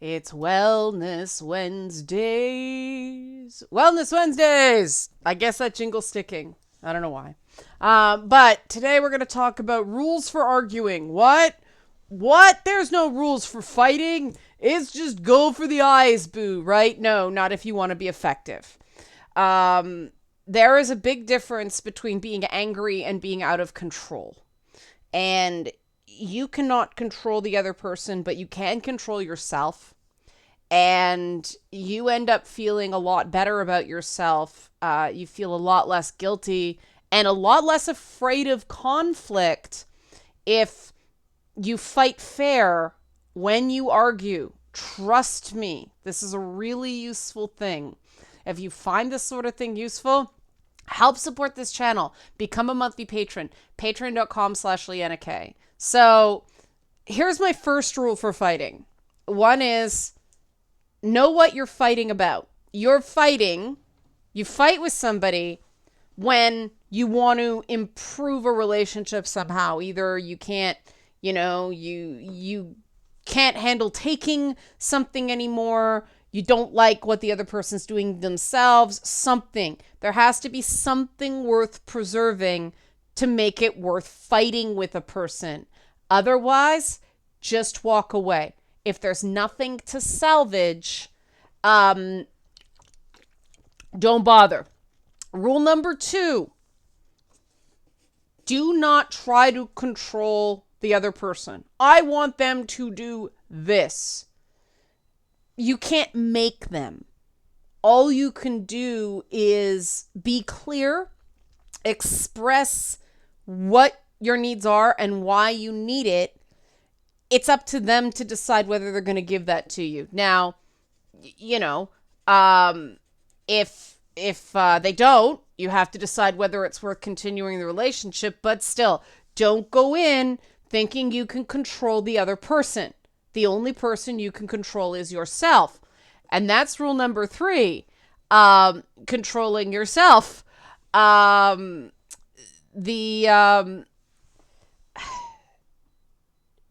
It's Wellness Wednesdays. Wellness Wednesdays! I guess that jingle's sticking. I don't know why. But today we're going to talk about rules for arguing. What? What? There's no rules for fighting. It's just go for the eyes, boo, right? No, not if you want to be effective. There is a big difference between being angry and being out of control. And you cannot control the other person, but you can control yourself. And you end up feeling a lot better about yourself. You feel a lot less guilty and a lot less afraid of conflict if you fight fair when you argue. Trust me, this is a really useful thing. If you find this sort of thing useful, help support this channel. Become a monthly patron. Patreon.com/Leanna K. So here's my first rule for fighting. One is know what you're fighting about. You fight with somebody when you want to improve a relationship somehow. Either you can't, you can't handle taking something anymore. You don't like what the other person's doing themselves, something. There has to be something worth preserving to make it worth fighting with a person. Otherwise, just walk away. If there's nothing to salvage, don't bother. Rule number 2, do not try to control the other person. I want them to do this. You can't make them. All you can do is be clear, express what your needs are and why you need it. It's up to them to decide whether they're going to give that to you. Now, if they don't, you have to decide whether it's worth continuing the relationship. But still, don't go in thinking you can control the other person. The only person you can control is yourself. And that's rule number 3, controlling yourself.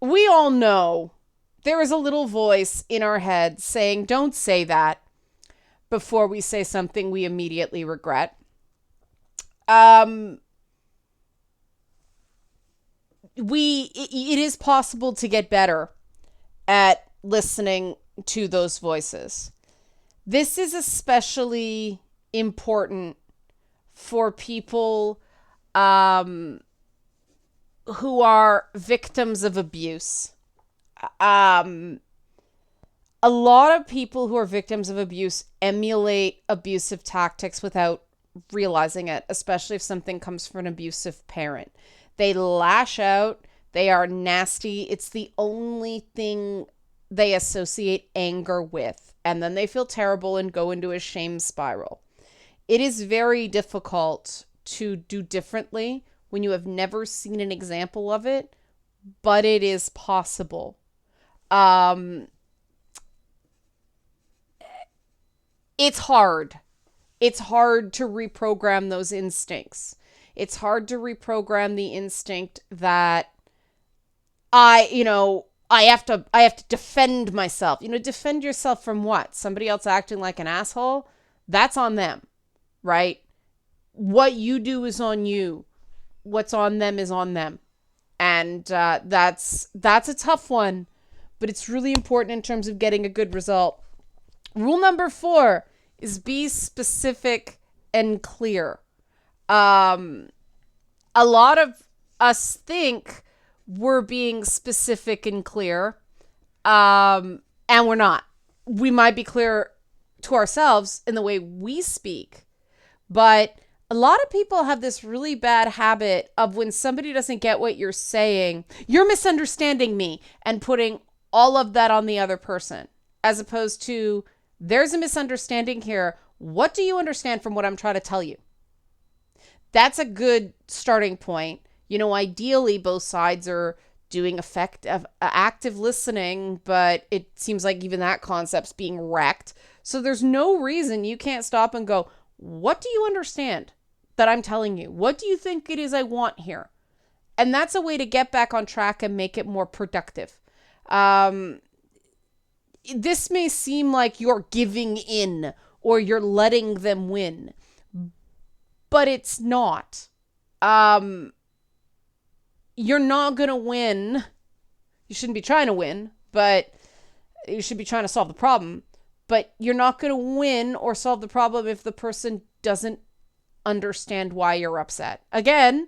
We all know there is a little voice in our head saying, don't say that before we say something we immediately regret. It is possible to get better at listening to those voices. This is especially important for people who are victims of abuse. A lot of people who are victims of abuse emulate abusive tactics without realizing it, especially if something comes from an abusive parent. They lash out. They are nasty. It's the only thing they associate anger with. And then they feel terrible and go into a shame spiral. It is very difficult to do differently when you have never seen an example of it, but it is possible. It's hard. It's hard to reprogram those instincts. It's hard to reprogram the instinct that I have to defend myself. Defend yourself from what? Somebody else acting like an asshole? That's on them, right? What you do is on you. What's on them is on them. And that's a tough one, but it's really important in terms of getting a good result. Rule number 4 is be specific and clear. A lot of us think we're being specific and clear, and we're not. We might be clear to ourselves in the way we speak, but a lot of people have this really bad habit of when somebody doesn't get what you're saying, you're misunderstanding me, and putting all of that on the other person, as opposed to, there's a misunderstanding here. What do you understand from what I'm trying to tell you? That's a good starting point. Ideally, both sides are doing effective, active listening, but it seems like even that concept's being wrecked. So there's no reason you can't stop and go, what do you understand that I'm telling you? What do you think it is I want here? And that's a way to get back on track and make it more productive. this may seem like you're giving in or you're letting them win, but it's not. Um, you're not going to win. You shouldn't be trying to win, but you should be trying to solve the problem. But you're not going to win or solve the problem if the person doesn't understand why you're upset. Again,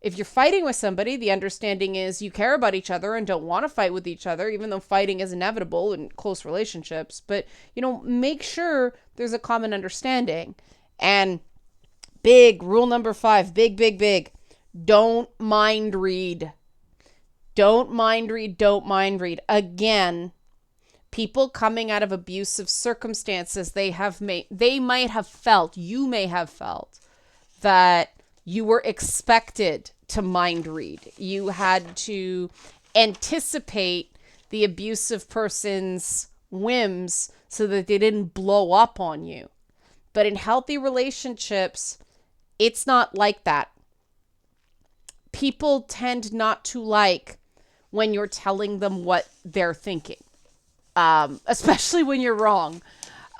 if you're fighting with somebody, the understanding is you care about each other and don't want to fight with each other, even though fighting is inevitable in close relationships. But, make sure there's a common understanding. And big rule number 5, big. Don't mind read. Don't mind read. Again, people coming out of abusive circumstances, you may have felt that you were expected to mind read. You had to anticipate the abusive person's whims so that they didn't blow up on you. But in healthy relationships, it's not like that. People tend not to like when you're telling them what they're thinking, especially when you're wrong.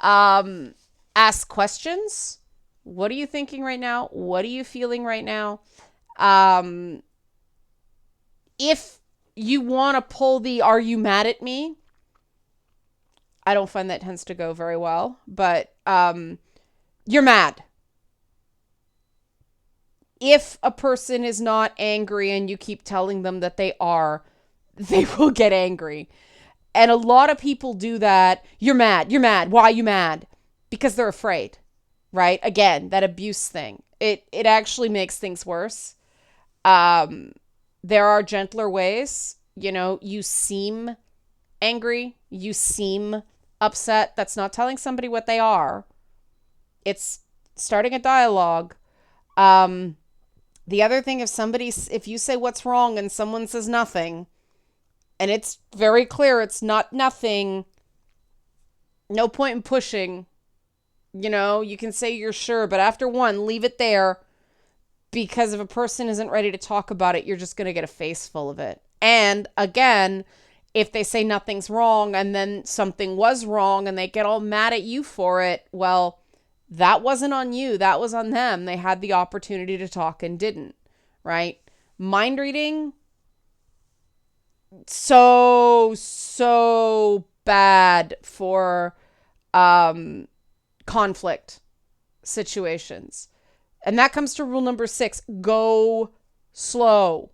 Ask questions. What are you thinking right now? What are you feeling right now? If you want to pull the "are you mad at me?" I don't find that tends to go very well, but you're mad. If a person is not angry and you keep telling them that they are, they will get angry. And a lot of people do that. You're mad. Why are you mad? Because they're afraid, right? Again, that abuse thing. It actually makes things worse. There are gentler ways. You seem angry. You seem upset. That's not telling somebody what they are. It's starting a dialogue. The other thing, if you say what's wrong and someone says nothing, and it's very clear it's not nothing, no point in pushing. You can say you're sure, but after one, leave it there, because if a person isn't ready to talk about it, you're just going to get a face full of it. And again, if they say nothing's wrong and then something was wrong and they get all mad at you for it, well, that wasn't on you. That was on them. They had the opportunity to talk and didn't, right? Mind reading, so bad for conflict situations. And that comes to rule number 6. Go slow.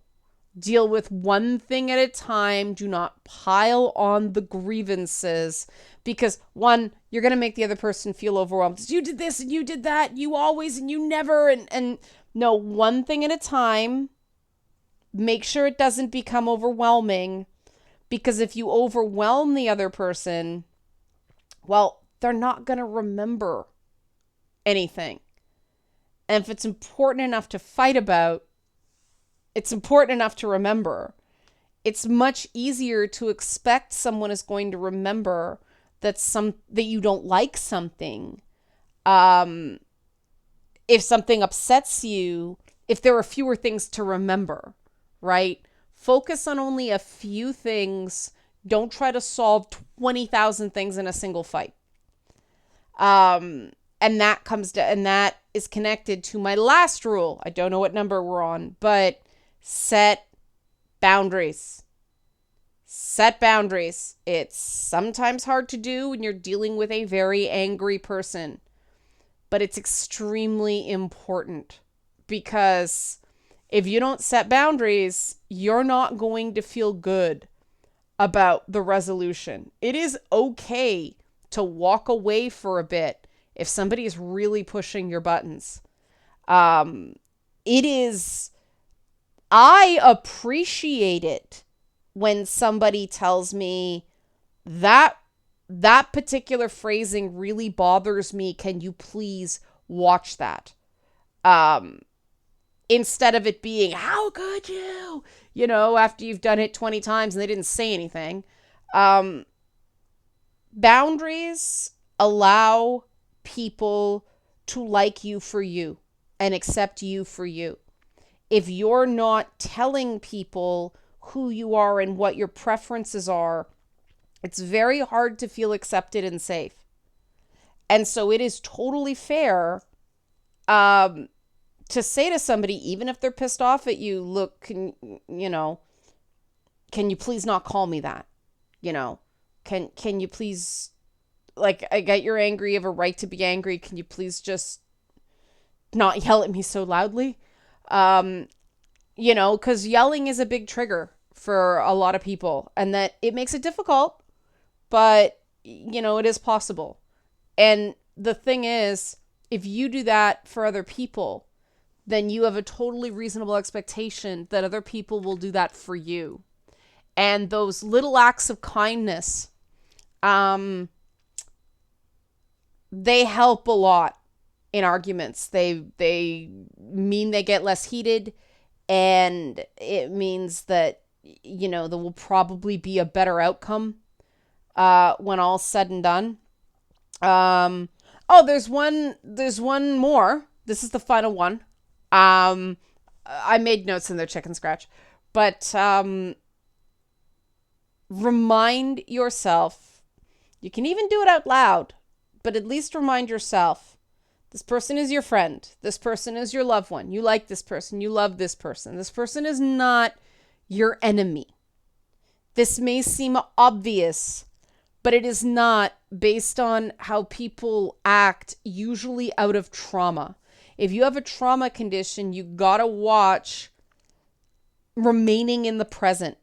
Deal with one thing at a time. Do not pile on the grievances, because one, you're going to make the other person feel overwhelmed. You did this and you did that. You always and you never. And no, one thing at a time. Make sure it doesn't become overwhelming, because if you overwhelm the other person, well, they're not going to remember anything. And if it's important enough to fight about, it's important enough to remember. It's much easier to expect someone is going to remember that you don't like something. If something upsets you, if there are fewer things to remember, right? Focus on only a few things. Don't try to solve 20,000 things in a single fight. And that is connected to my last rule. I don't know what number we're on, but set boundaries. Set boundaries. It's sometimes hard to do when you're dealing with a very angry person, but it's extremely important, because if you don't set boundaries, you're not going to feel good about the resolution. It is okay to walk away for a bit if somebody is really pushing your buttons. I appreciate it when somebody tells me that particular phrasing really bothers me. Can you please watch that? Instead of it being, how could you? After you've done it 20 times and they didn't say anything. Boundaries allow people to like you for you and accept you for you. If you're not telling people who you are and what your preferences are, It's very hard to feel accepted and safe. And so it is totally fair to say to somebody, even if they're pissed off at you, look, can you please not call me that? You know, can you please, like, I get you're angry, you have a right to be angry. Can you please just not yell at me so loudly? Because yelling is a big trigger for a lot of people, and that it makes it difficult, but, it is possible. And the thing is, if you do that for other people, then you have a totally reasonable expectation that other people will do that for you. And those little acts of kindness, they help a lot in arguments. They mean they get less heated, and it means that, there will probably be a better outcome when all's said and done. There's one more. This is the final one. I made notes in there, chicken scratch, but remind yourself, you can even do it out loud, but at least remind yourself, this person is your friend. This person is your loved one. You like this person. You love this person. This person is not your enemy. This may seem obvious, but it is not, based on how people act, usually out of trauma. If you have a trauma condition, you gotta watch remaining in the present.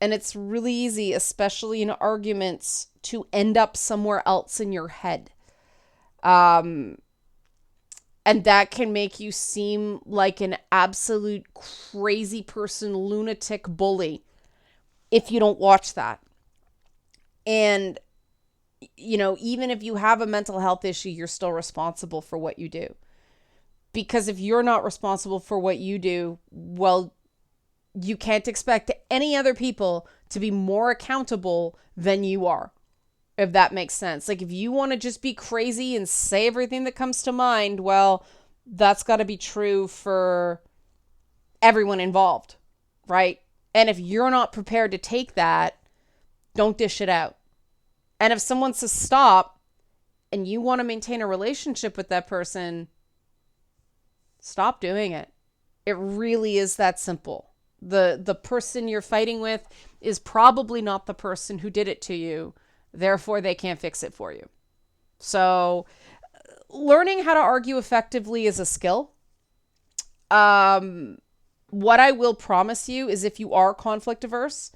And it's really easy, especially in arguments, to end up somewhere else in your head. And that can make you seem like an absolute crazy person, lunatic bully, if you don't watch that. And, even if you have a mental health issue, you're still responsible for what you do. Because if you're not responsible for what you do, well, you can't expect any other people to be more accountable than you are, if that makes sense. Like, if you want to just be crazy and say everything that comes to mind, well, that's got to be true for everyone involved, right? And if you're not prepared to take that, don't dish it out. And if someone says stop and you want to maintain a relationship with that person, stop doing it. It really is that simple. The person you're fighting with is probably not the person who did it to you. Therefore, they can't fix it for you. So, learning how to argue effectively is a skill. What I will promise you is, if you are conflict averse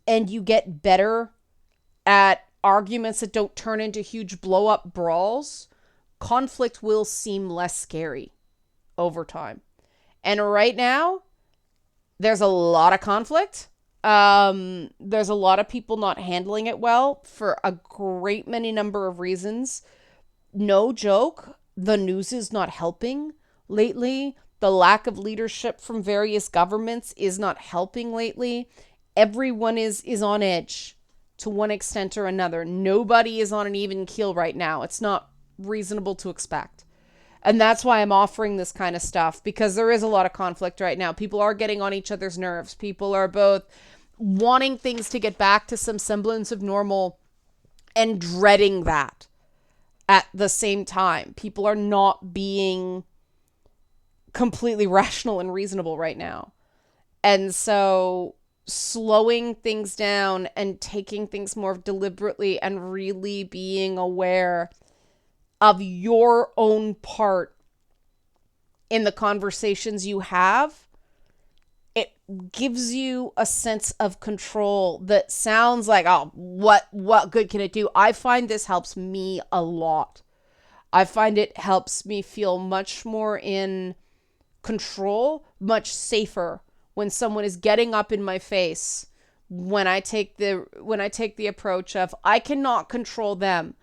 and you get better at arguments that don't turn into huge blow up brawls, conflict will seem less scary over time. And right now, there's a lot of conflict. There's a lot of people not handling it well for a great many number of reasons. No joke, the news is not helping lately. The lack of leadership from various governments is not helping lately. Everyone is on edge to one extent or another. Nobody is on an even keel right now. It's not reasonable to expect. And that's why I'm offering this kind of stuff, because there is a lot of conflict right now. People are getting on each other's nerves. People are both wanting things to get back to some semblance of normal and dreading that at the same time. People are not being completely rational and reasonable right now. And so slowing things down and taking things more deliberately and really being aware of your own part in the conversations you have, it gives you a sense of control that sounds like, oh, what good can it do? I find this helps me a lot. I find it helps me feel much more in control, much safer when someone is getting up in my face, when I take the approach of, I cannot control them,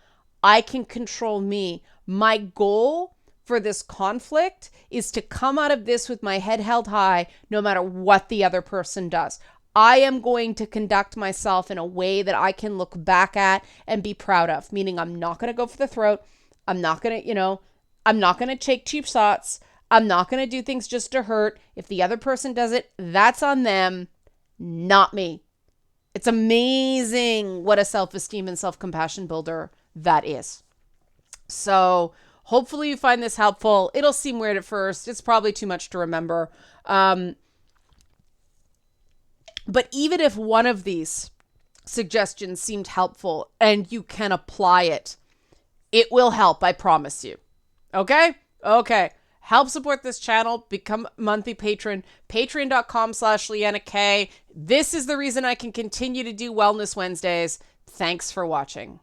I can control me. My goal for this conflict is to come out of this with my head held high, no matter what the other person does. I am going to conduct myself in a way that I can look back at and be proud of, meaning I'm not going to go for the throat. I'm not going to, I'm not going to take cheap shots. I'm not going to do things just to hurt. If the other person does it, that's on them, not me. It's amazing what a self-esteem and self-compassion builder that is. So hopefully you find this helpful. It'll seem weird at first. It's probably too much to remember. But even if one of these suggestions seemed helpful and you can apply it, it will help, I promise you. Okay? Okay. Help support this channel. Become a monthly patron. Patreon.com/Leanna K. This is the reason I can continue to do Wellness Wednesdays. Thanks for watching.